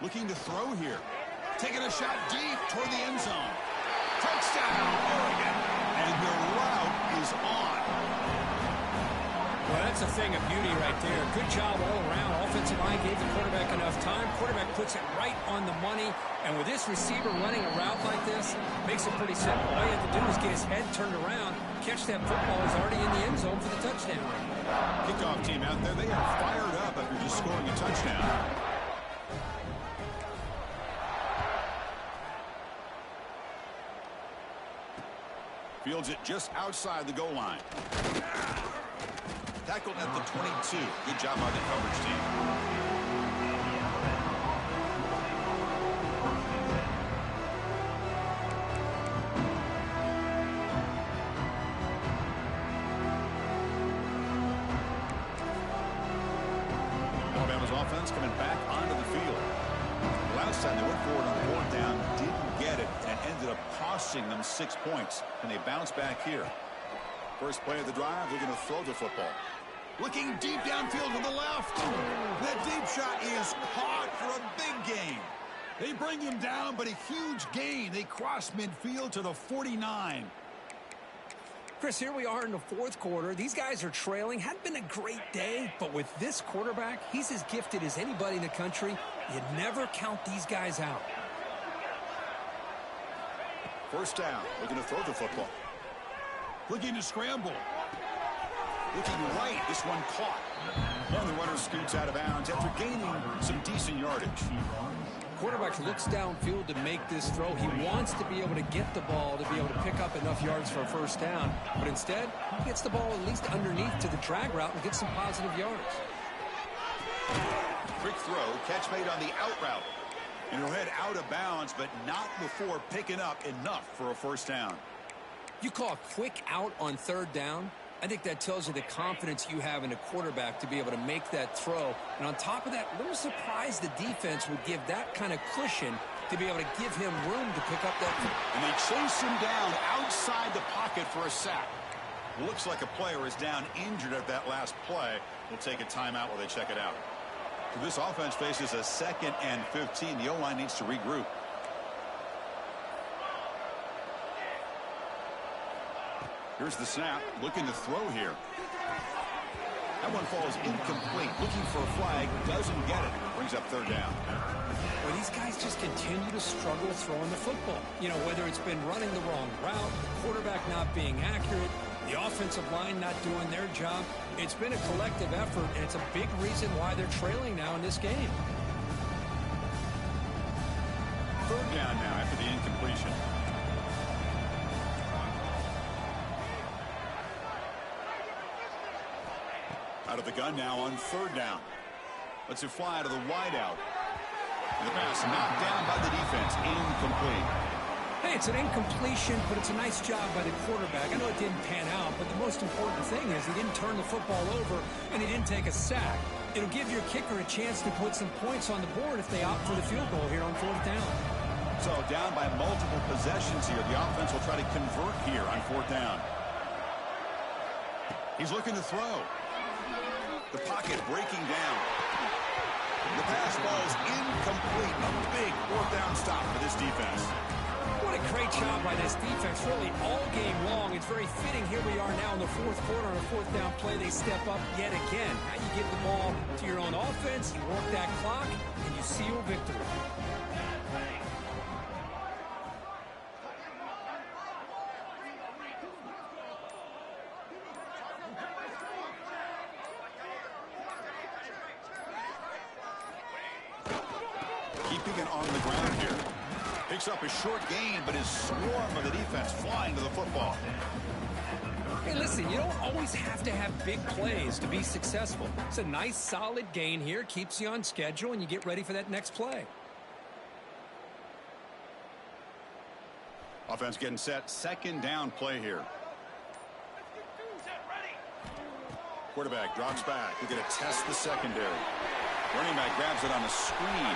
Looking to throw here. Taking a shot deep toward the end zone. Touchdown, Oregon. And the route is on. Well, that's a thing of beauty right there. Good job all around. Offensive line gave the quarterback enough time. Quarterback puts it right on the money. And with this receiver running a route like this, makes it pretty simple. All you have to do is get his head turned around, catch that football. He's already in the end zone for the touchdown. Kickoff team out there, they are fired up after just scoring a touchdown. Fields it just outside the goal line. Tackled at the 22. Good job by the coverage team. Alabama's offense coming back onto the field. Last time they went forward on 4th down, didn't get it, and it ended up costing them 6 points. And they bounce back here. First play of the drive, they're going to throw the football. Looking deep downfield to the left. That deep shot is caught for a big gain. They bring him down, but a huge gain. They cross midfield to the 49. Chris, here we are in the 4th quarter. These guys are trailing. Hadn't been a great day, but with this quarterback, he's as gifted as anybody in the country. You never count these guys out. First down. Looking to throw the football. Looking to scramble. Looking right. This one caught. And the runner scoots out of bounds after gaining some decent yardage. Quarterback looks downfield to make this throw. He wants to be able to get the ball to be able to pick up enough yards for a first down. But instead, he gets the ball at least underneath to the drag route and gets some positive yards. Quick throw. Catch made on the out route. And he'll head out of bounds, but not before picking up enough for a first down. You call a quick out on 3rd down? I think that tells you the confidence you have in a quarterback to be able to make that throw. And on top of that, a little surprised the defense would give that kind of cushion to be able to give him room to pick up that. And they chase him down outside the pocket for a sack. Looks like a player is down injured at that last play. We'll take a timeout while they check it out. This offense faces a 2nd and 15. The O-line needs to regroup. Here's the snap. Looking to throw here. That one falls incomplete. Looking for a flag. Doesn't get it. Brings up 3rd down. Well, these guys just continue to struggle throwing the football. You know, whether it's been running the wrong route, the quarterback not being accurate, the offensive line not doing their job. It's been a collective effort, and it's a big reason why they're trailing now in this game. 3rd down now after the incompletion. Out of the gun now on 3rd down. Lets it fly out of the wideout. The pass knocked down by the defense. Incomplete. Hey, it's an incompletion, but it's a nice job by the quarterback. I know it didn't pan out, but the most important thing is he didn't turn the football over and he didn't take a sack. It'll give your kicker a chance to put some points on the board if they opt for the field goal here on 4th down. So down by multiple possessions here. The offense will try to convert here on 4th down. He's looking to throw. The pocket breaking down. The pass ball is incomplete. A big 4th down stop for this defense. What a great job by this defense, really all game long. It's very fitting. Here we are now in the 4th quarter on a 4th down play. They step up yet again. Now you give the ball to your own offense, you work that clock, and you seal victory. Keeping it on the ground here. Picks up a short gain, but is swarmed by the defense flying to the football. Hey, listen, you don't always have to have big plays to be successful. It's a nice, solid gain here. Keeps you on schedule, and you get ready for that next play. Offense getting set. 2nd down play here. Quarterback drops back. We're going to test the secondary. Running back grabs it on the screen.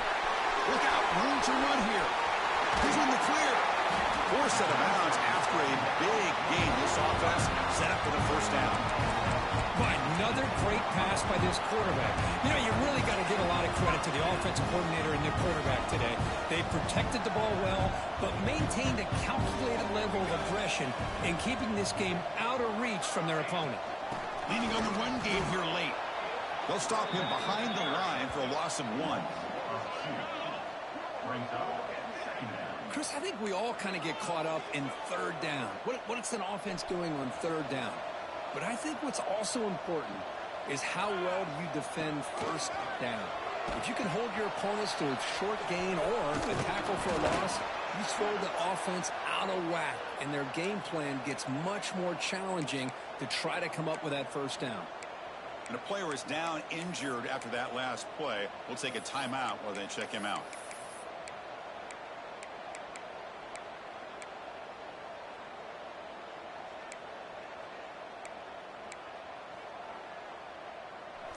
Look out. Room to run here. He's in the clear. Forced out of bounds after a big gain. This offense set up for the 1st down. But another great pass by this quarterback. You know, you really got to give a lot of credit to the offensive coordinator and the quarterback today. They protected the ball well, but maintained a calculated level of aggression in keeping this game out of reach from their opponent. Leaning on the run game here late. They'll stop him behind the line for a loss of 1. Chris, I think we all kind of get caught up in 3rd down. What's an offense doing on 3rd down? But I think what's also important is how well do you defend 1st down. If you can hold your opponents to a short gain or a tackle for a loss, you throw the offense out of whack, and their game plan gets much more challenging to try to come up with that 1st down. And a player is down injured after that last play. We'll take a timeout while they check him out.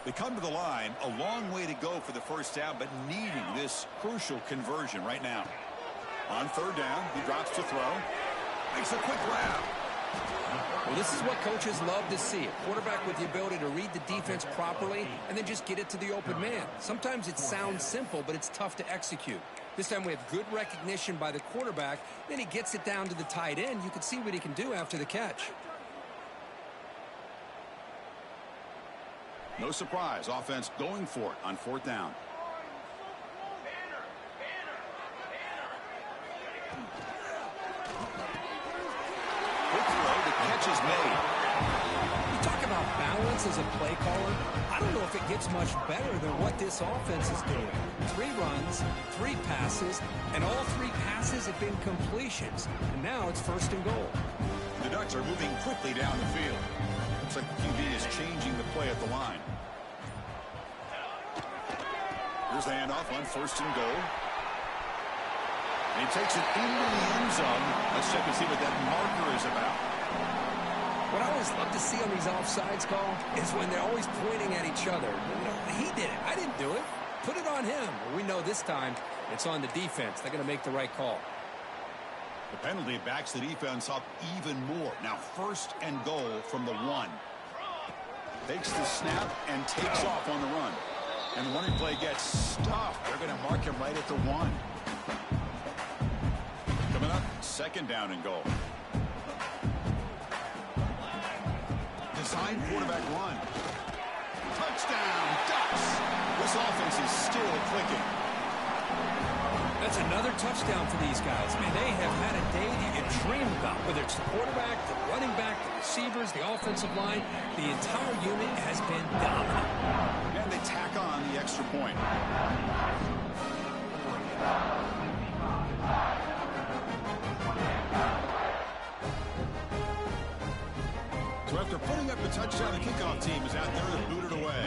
They come to the line, a long way to go for the 1st down, but needing this crucial conversion right now. On 3rd down, he drops to throw. Makes a quick grab. Well, this is what coaches love to see. A quarterback with the ability to read the defense properly and then just get it to the open man. Sometimes it sounds simple, but it's tough to execute. This time we have good recognition by the quarterback. Then he gets it down to the tight end. You can see what he can do after the catch. No surprise, offense going for it on 4th down. Quick throw, the catch is made. You talk about balance as a play caller. I don't know if it gets much better than what this offense is doing. 3 runs, 3 passes, and all 3 passes have been completions. And now it's 1st and goal. The Ducks are moving quickly down the field. Looks like the QB is changing the play at the line. Here's the handoff on 1st and goal. And he takes it into the end zone. Let's check and see what that marker is about. What I always love to see on these offsides call is when they're always pointing at each other. You know, he did it. I didn't do it. Put it on him. Well, we know this time it's on the defense. They're going to make the right call. The penalty backs the defense up even more. Now 1st and goal from the 1. Takes the snap and takes off on the run. And the running play gets stuffed. They're going to mark him right at the 1. Coming up, 2nd down and goal. Design quarterback run. Touchdown, Ducks. This offense is still clicking. That's another touchdown for these guys. Man, they have had a day that you dream about, whether it's the quarterback, the running back, the receivers, the offensive line. The entire unit has been dominant. And they tack on the extra point. So after putting up the touchdown, the kickoff team is out there to boot it away.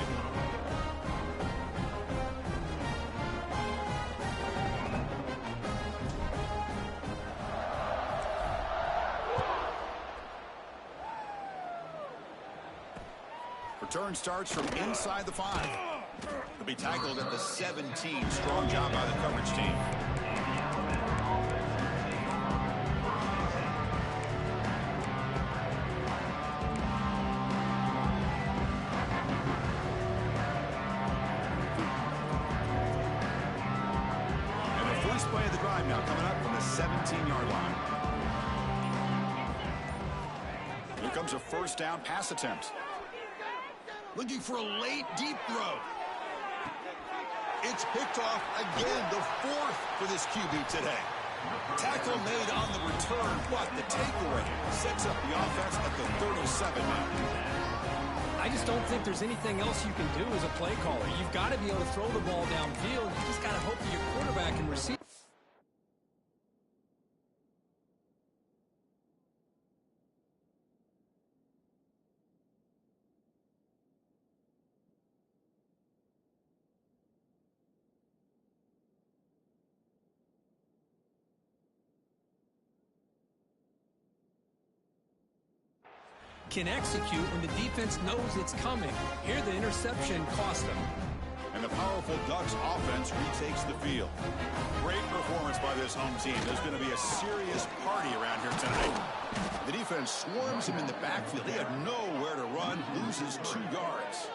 return starts from inside the 5. He'll be tackled at the 17. Strong job by the coverage team. And the first play of the drive now coming up from the 17-yard line. Here comes a first down pass attempt. Looking for a late, deep throw. It's picked off again, the 4th for this QB today. Tackle made on the return, but the takeaway sets up the offense at the 37 now. I just don't think there's anything else you can do as a play caller. You've got to be able to throw the ball downfield. You just got to hope that your quarterback can receive. Can execute when the defense knows it's coming. Here the interception cost them. And the powerful Ducks offense retakes the field. Great performance by this home team. There's going to be a serious party around here tonight. The defense swarms him in the backfield. He had nowhere to run, loses 2 yards.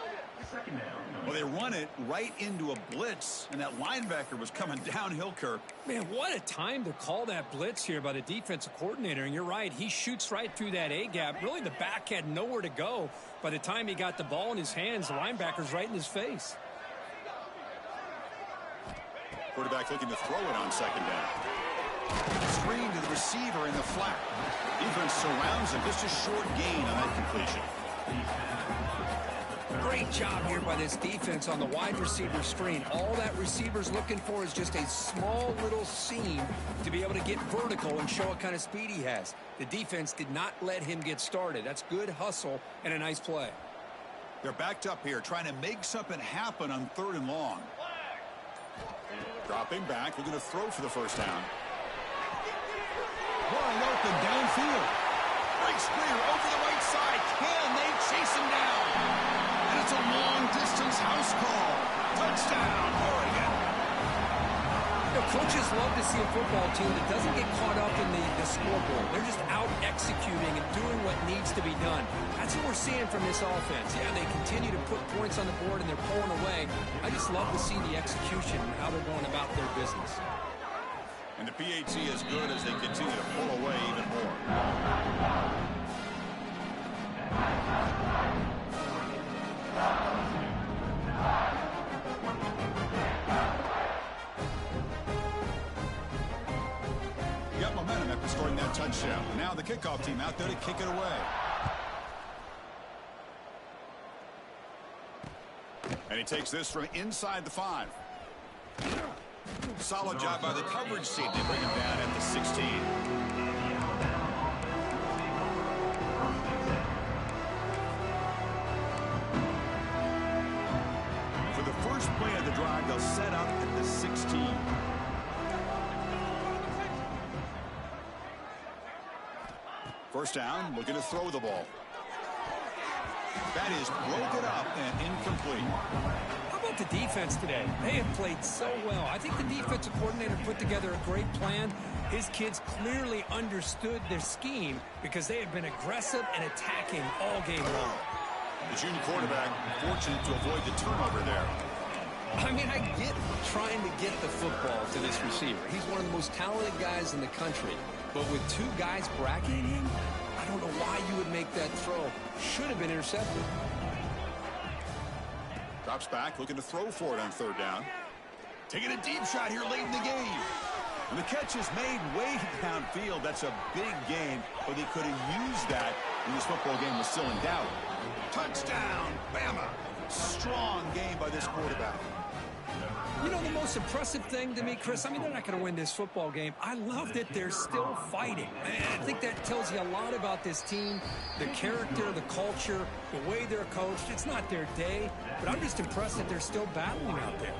Well, they run it right into a blitz, and that linebacker was coming downhill, Kirk. Man, what a time to call that blitz here by the defensive coordinator. And you're right, he shoots right through that A-gap. Really, the back had nowhere to go. By the time he got the ball in his hands, the linebacker's right in his face. Quarterback looking to throw it on second down. Screen to the receiver in the flat. Defense surrounds him. Just a short gain on that completion. Great job here by this defense on the wide receiver screen. All that receiver's looking for is just a small little seam to be able to get vertical and show what kind of speed he has. The defense did not let him get started. That's good hustle and a nice play. They're backed up here trying to make something happen on 3rd and long. Dropping back, looking to throw for the first down. Wide open downfield. Breaks clear over the right side. Can they chase him down? And it's a long-distance house call. Touchdown, Oregon. You know, coaches love to see a football team that doesn't get caught up in the scoreboard. They're just out executing and doing what needs to be done. That's what we're seeing from this offense. Yeah, they continue to put points on the board and they're pulling away. I just love to see the execution and how they're going about their business. And the PAT is good as they continue to pull away even more. Got momentum after scoring that touchdown. Now the kickoff team out there to kick it away. And he takes this from inside the 5. Solid job by the coverage team. They bring him down at the 16. For the first play of the drive, they'll set up at the 16. First down, looking to throw the ball. That is broken up and incomplete. How about the defense today? They have played so well. I think the defensive coordinator put together a great plan. His kids clearly understood their scheme because they have been aggressive and attacking all game long. The junior quarterback fortunate to avoid the turnover there. I mean, I get trying to get the football to this receiver. He's one of the most talented guys in the country. But with 2 guys bracketing him, I don't know why you would make that throw. Should have been intercepted. Drops back, looking to throw for it on 3rd down. Taking a deep shot here late in the game. And the catch is made way downfield. That's a big gain, but they could have used that when this football game was still in doubt. Touchdown, Bama. Strong game by this quarterback. You know, the most impressive thing to me, Chris, I mean, they're not going to win this football game. I love that they're still fighting. I think that tells you a lot about this team, the character, the culture, the way they're coached. It's not their day, but I'm just impressed that they're still battling out there.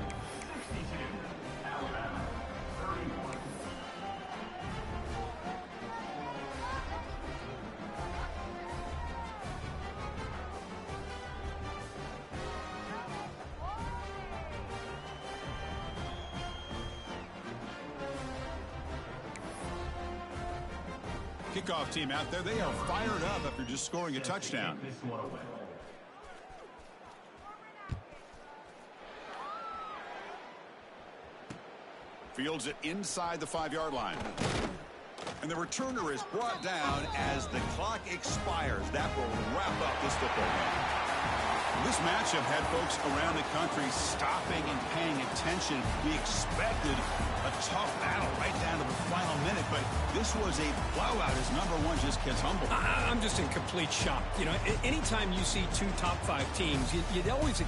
Kickoff team out there, they are fired up after just scoring a touchdown. This one away. Fields it inside the 5-yard line. And the returner is brought down as the clock expires. That will wrap up this football game. This matchup had folks around the country stopping and paying attention. We expected a tough battle right down to the final minute, but this was a blowout as number one just gets humbled. I'm just in complete shock. You know, anytime you see two top 5 teams, you'd always